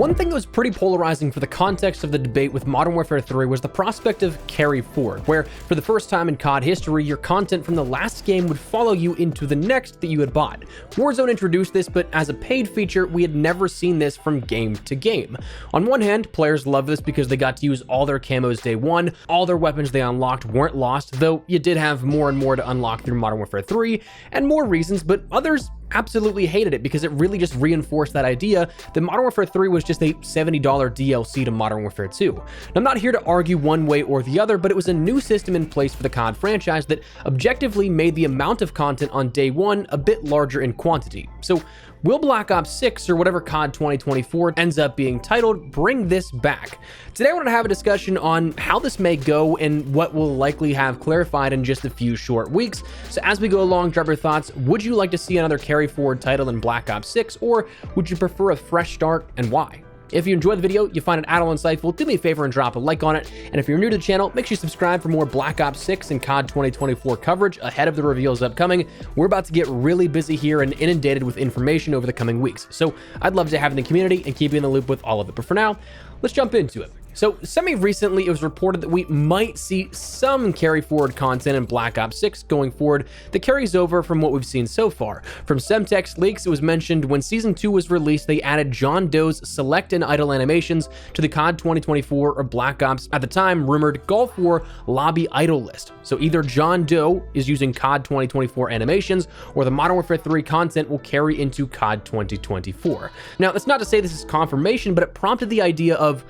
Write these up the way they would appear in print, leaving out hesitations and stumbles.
One thing that was pretty polarizing for the context of the debate with Modern Warfare 3 was the prospect of carry forward, where for the first time in COD history, your content from the last game would follow you into the next that you had bought. Warzone introduced this, but as a paid feature, we had never seen this from game to game. On one hand, players love this because they got to use all their camos day one, all their weapons they unlocked weren't lost, though you did have more and more to unlock through Modern Warfare 3, and more reasons, but others absolutely hated it because it really just reinforced that idea that Modern Warfare 3 was just a $70 DLC to Modern Warfare 2. Now, I'm not here to argue one way or the other, but it was a new system in place for the COD franchise that objectively made the amount of content on day one a bit larger in quantity. So will Black Ops 6 or whatever COD 2024 ends up being titled bring this back? Today I want to have a discussion on how this may go and what we'll likely have clarified in just a few short weeks. So as we go along, drop your thoughts. Would you like to see another carry forward title in Black Ops 6, or would you prefer a fresh start, and why? If you enjoyed the video, you find it at all insightful, do me a favor and drop a like on it. And if you're new to the channel, make sure you subscribe for more Black Ops 6 and COD 2024 coverage ahead of the reveals upcoming. We're about to get really busy here and inundated with information over the coming weeks. So I'd love to have in the community and keep you in the loop with all of it. But for now, let's jump into it. So semi-recently, it was reported that we might see some carry-forward content in Black Ops 6 going forward that carries over from what we've seen so far. From Semtex leaks, it was mentioned when Season 2 was released, they added John Doe's select and idle animations to the COD 2024 or Black Ops, at the time, rumored Gulf War lobby idle list. So either John Doe is using COD 2024 animations, or the Modern Warfare 3 content will carry into COD 2024. Now, that's not to say this is confirmation, but it prompted the idea of,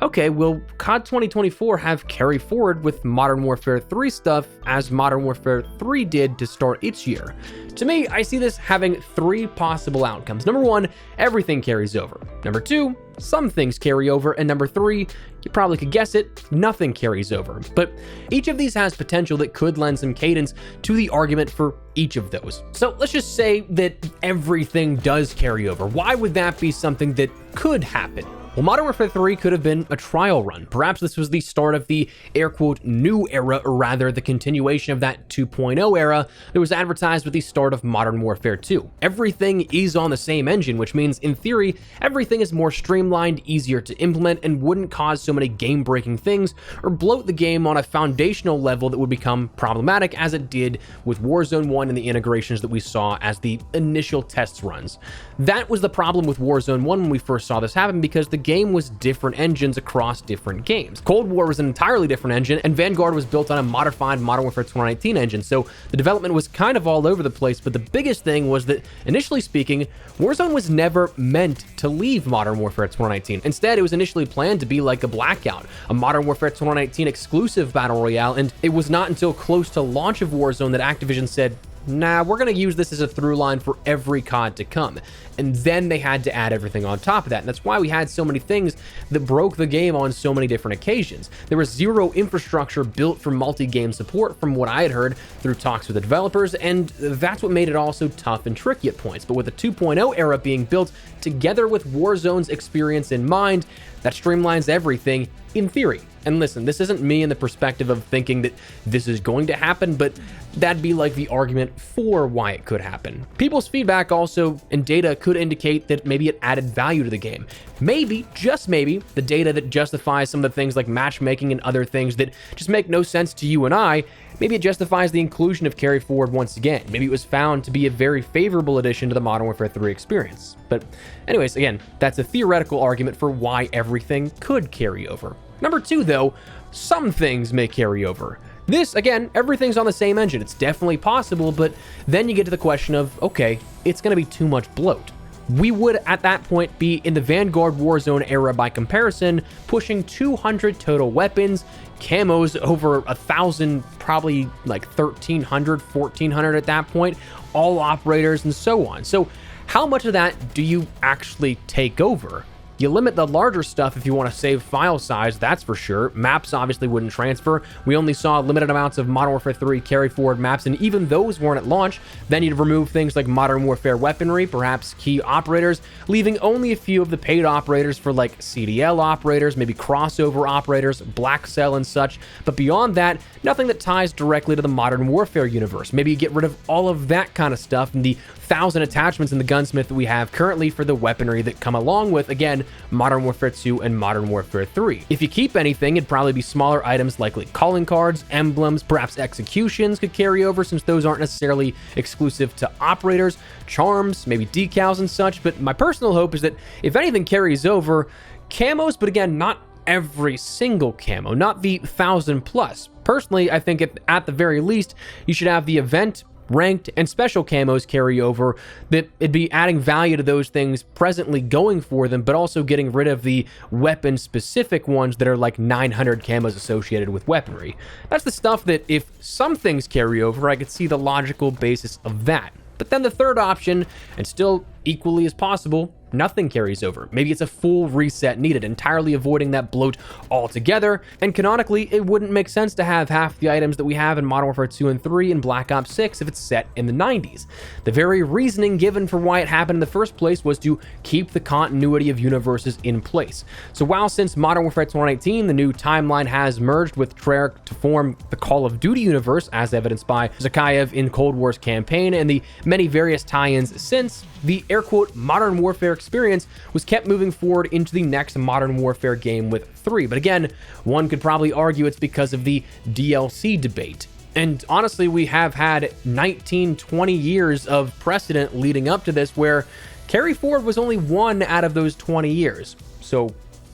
okay, will COD 2024 have carry forward with Modern Warfare 3 stuff as Modern Warfare 3 did to start its year? To me, I see this having three possible outcomes. Number one, everything carries over. Number two, some things carry over. And number three, you probably could guess it, nothing carries over. But each of these has potential that could lend some cadence to the argument for each of those. So let's just say that everything does carry over. Why would that be something that could happen? Well, Modern Warfare 3 could have been a trial run. Perhaps this was the start of the air quote new era, or rather the continuation of that 2.0 era that was advertised with the start of Modern Warfare 2. Everything is on the same engine, which means in theory, everything is more streamlined, easier to implement, and wouldn't cause so many game-breaking things or bloat the game on a foundational level that would become problematic as it did with Warzone 1 and the integrations that we saw as the initial test runs. That was the problem with Warzone 1 when we first saw this happen, because the game was different engines across different games. Cold War was an entirely different engine, and Vanguard was built on a modified Modern Warfare 2019 engine, so the development was kind of all over the place. But the biggest thing was that, initially speaking, Warzone was never meant to leave Modern Warfare 2019. Instead, it was initially planned to be like a Blackout, a Modern Warfare 2019 exclusive battle royale, and it was not until close to launch of Warzone that Activision said, nah, we're going to use this as a through line for every COD to come. And then they had to add everything on top of that. And that's why we had so many things that broke the game on so many different occasions. There was zero infrastructure built for multi-game support from what I had heard through talks with the developers, and that's what made it all so tough and tricky at points. But with the 2.0 era being built together with Warzone's experience in mind, that streamlines everything in theory. And listen, this isn't me in the perspective of thinking that this is going to happen, but that'd be like the argument for why it could happen. People's feedback also and data could indicate that maybe it added value to the game. Maybe, just maybe, the data that justifies some of the things like matchmaking and other things that just make no sense to you and I, maybe it justifies the inclusion of carry forward once again. Maybe it was found to be a very favorable addition to the Modern Warfare 3 experience. But anyways, again, that's a theoretical argument for why everything could carry over. Number two, though, some things may carry over. This, again, everything's on the same engine. It's definitely possible, but then you get to the question of, okay, it's going to be too much bloat. We would, at that point, be in the Vanguard Warzone era by comparison, pushing 200 total weapons, camos over 1,000, probably like 1,300, 1,400 at that point, all operators, and so on. So how much of that do you actually take over? You limit the larger stuff if you want to save file size, that's for sure. Maps obviously wouldn't transfer. We only saw limited amounts of Modern Warfare 3 carry forward maps, and even those weren't at launch. Then you'd remove things like Modern Warfare weaponry, perhaps key operators, leaving only a few of the paid operators for like CDL operators, maybe crossover operators, Black Cell and such. But beyond that, nothing that ties directly to the Modern Warfare universe. Maybe you get rid of all of that kind of stuff and the 1,000 attachments in the gunsmith that we have currently for the weaponry that come along with, again, Modern Warfare 2 and Modern Warfare 3. If you keep anything, it'd probably be smaller items likely calling cards, emblems, perhaps executions could carry over since those aren't necessarily exclusive to operators, charms, maybe decals and such, but my personal hope is that if anything carries over, camos, but again, not every single camo, not the 1,000 plus. Personally, I think at the very least, you should have the event, ranked, and special camos carry over, that it'd be adding value to those things presently going for them, but also getting rid of the weapon specific ones that are like 900 camos associated with weaponry. That's the stuff that if some things carry over, I could see the logical basis of that. But then the third option, and still equally as possible, nothing carries over. Maybe it's a full reset needed, entirely avoiding that bloat altogether, and canonically, it wouldn't make sense to have half the items that we have in Modern Warfare 2 and 3 and Black Ops 6 if it's set in the 90s. The very reasoning given for why it happened in the first place was to keep the continuity of universes in place. So while since Modern Warfare 2018, the new timeline has merged with Treyarch to form the Call of Duty universe, as evidenced by Zakhaev in Cold War's campaign, and the many various tie-ins since, the air-quote Modern Warfare experience was kept moving forward into the next Modern Warfare game with 3. But again, one could probably argue it's because of the DLC debate. And honestly, we have had 19, 20 years of precedent leading up to this where Carry Forward was only one out of those 20 years. So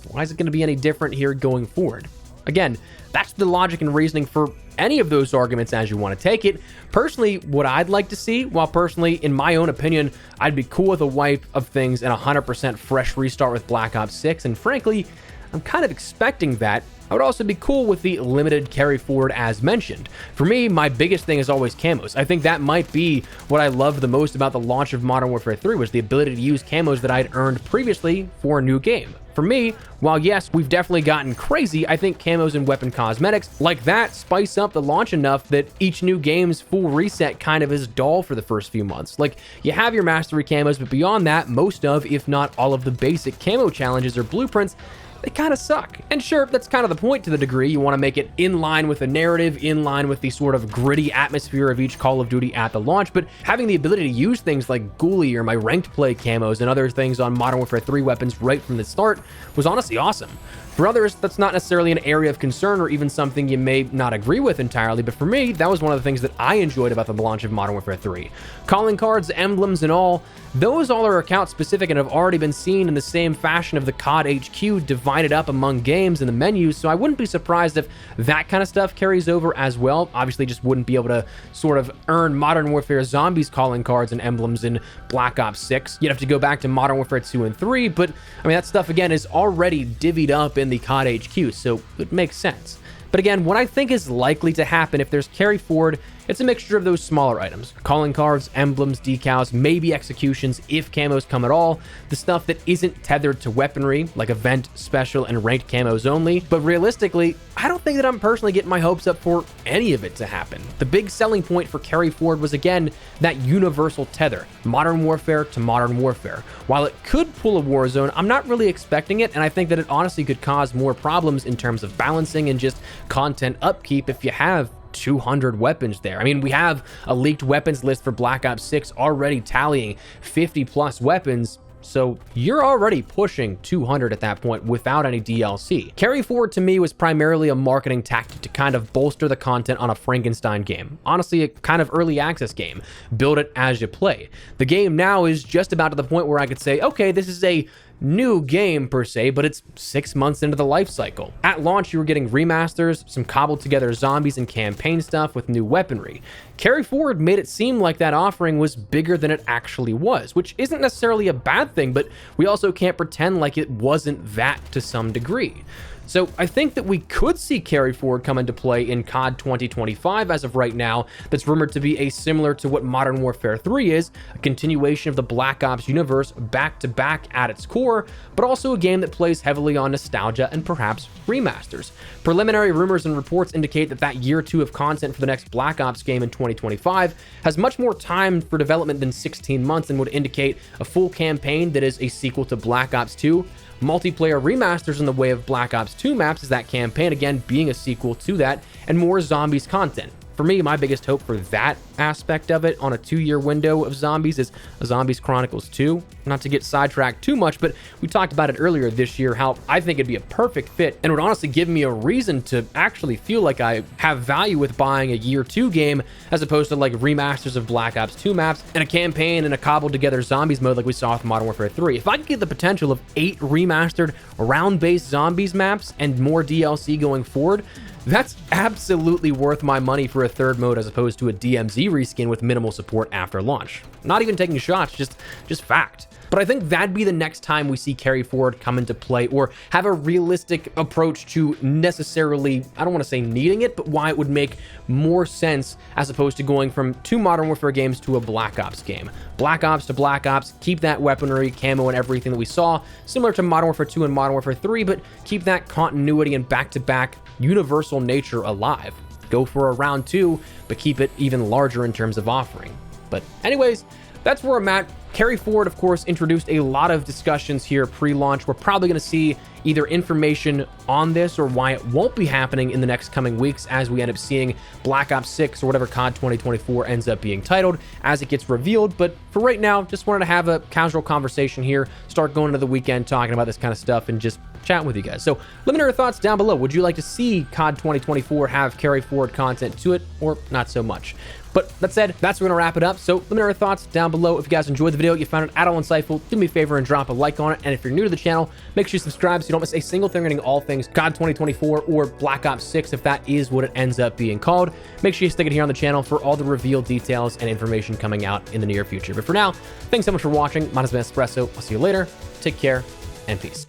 why is it going to be any different here going forward? Again, that's the logic and reasoning for any of those arguments as you want to take it. Personally, what I'd like to see, while personally, in my own opinion, I'd be cool with a wipe of things and 100% fresh restart with Black Ops 6, and frankly, I'm kind of expecting that. I would also be cool with the limited carry forward as mentioned. For me, my biggest thing is always camos. I think that might be what I love the most about the launch of Modern Warfare 3 was the ability to use camos that I'd earned previously for a new game. For me, while yes, we've definitely gotten crazy, I think camos and weapon cosmetics like that spice up the launch enough that each new game's full reset kind of is dull for the first few months. Like, you have your mastery camos, but beyond that, most of, if not all of the basic camo challenges or blueprints, they kind of suck. And sure, that's kind of the point to the degree. You want to make it in line with the narrative, in line with the sort of gritty atmosphere of each Call of Duty at the launch, but having the ability to use things like Ghoulie or my ranked play camos and other things on Modern Warfare 3 weapons right from the start was honestly awesome. For others, that's not necessarily an area of concern or even something you may not agree with entirely, but for me, that was one of the things that I enjoyed about the launch of Modern Warfare 3. Calling cards, emblems, and all, those all are account specific and have already been seen in the same fashion of the COD HQ divided up among games in the menus, so I wouldn't be surprised if that kind of stuff carries over as well. Obviously, just wouldn't be able to sort of earn Modern Warfare Zombies calling cards and emblems in Black Ops 6. You'd have to go back to Modern Warfare 2 and 3, but I mean, that stuff again is already divvied up in the COD HQ, so it makes sense. But again, what I think is likely to happen if there's carry forward, it's a mixture of those smaller items. Calling cards, emblems, decals, maybe executions if camos come at all. The stuff that isn't tethered to weaponry, like event, special, and ranked camos only. But realistically, I don't think that I'm personally getting my hopes up for any of it to happen. The big selling point for carry forward was again, that universal tether. Modern Warfare to Modern Warfare. While it could pull a Warzone, I'm not really expecting it, and I think that it honestly could cause more problems in terms of balancing and just content upkeep if you have 200 weapons there. I mean, we have a leaked weapons list for Black Ops 6 already tallying 50 plus weapons, so you're already pushing 200 at that point without any DLC. Carry forward to me was primarily a marketing tactic to kind of bolster the content on a Frankenstein game. Honestly, a kind of early access game. Build it as you play. The game now is just about to the point where I could say, okay, this is a new game per se, but it's 6 months into the life cycle. At launch, you were getting remasters, some cobbled together zombies and campaign stuff with new weaponry. Carry forward made it seem like that offering was bigger than it actually was, which isn't necessarily a bad thing, but we also can't pretend like it wasn't that to some degree. So I think that we could see carry forward come into play in COD 2025 as of right now. That's rumored to be a similar to what Modern Warfare 3 is, a continuation of the Black Ops universe back to back at its core, but also a game that plays heavily on nostalgia and perhaps remasters. Preliminary rumors and reports indicate that that year 2 of content for the next Black Ops game in 2025 has much more time for development than 16 months and would indicate a full campaign that is a sequel to Black Ops 2, multiplayer remasters in the way of Black Ops 2 maps as that campaign again being a sequel to that, and more zombies content. for me, my biggest hope for that aspect of it on a 2-year window of zombies is a Zombies Chronicles 2. Not to get sidetracked too much, but we talked about it earlier this year, how I think it'd be a perfect fit and would honestly give me a reason to actually feel like I have value with buying a year 2 game, as opposed to like remasters of Black Ops 2 maps and a campaign and a cobbled together zombies mode like we saw with Modern Warfare 3. If I could get the potential of 8 remastered round-based zombies maps and more DLC going forward, that's absolutely worth my money for a third mode as opposed to a DMZ reskin with minimal support after launch. Not even taking shots, just fact. But I think that'd be the next time we see Carry Forward come into play or have a realistic approach to necessarily, I don't want to say needing it, but why it would make more sense as opposed to going from 2 Modern Warfare games to a Black Ops game. Black Ops to Black Ops, keep that weaponry, camo, and everything that we saw, similar to Modern Warfare 2 and Modern Warfare 3, but keep that continuity and back-to-back universal nature alive. Go for a round 2, but keep it even larger in terms of offering. But anyways, that's where I'm at. Carry Forward, of course, introduced a lot of discussions here pre-launch. We're probably going to see either information on this or why it won't be happening in the next coming weeks as we end up seeing Black Ops 6 or whatever COD 2024 ends up being titled as it gets revealed. But for right now, just wanted to have a casual conversation here, start going into the weekend talking about this kind of stuff and just chatting with you guys. So let me know your thoughts down below. Would you like to see COD 2024 have Carry Forward content to it or not so much? But that said, that's where we're going to wrap it up. So let me know your thoughts down below. If you guys enjoyed the video, you found it at all insightful, do me a favor and drop a like on it. And if you're new to the channel, make sure you subscribe so you don't miss a single thing regarding all things COD 2024 or Black Ops 6, if that is what it ends up being called. Make sure you stick it here on the channel for all the revealed details and information coming out in the near future. But for now, thanks so much for watching. Mine has been Espresso. I'll see you later. Take care and peace.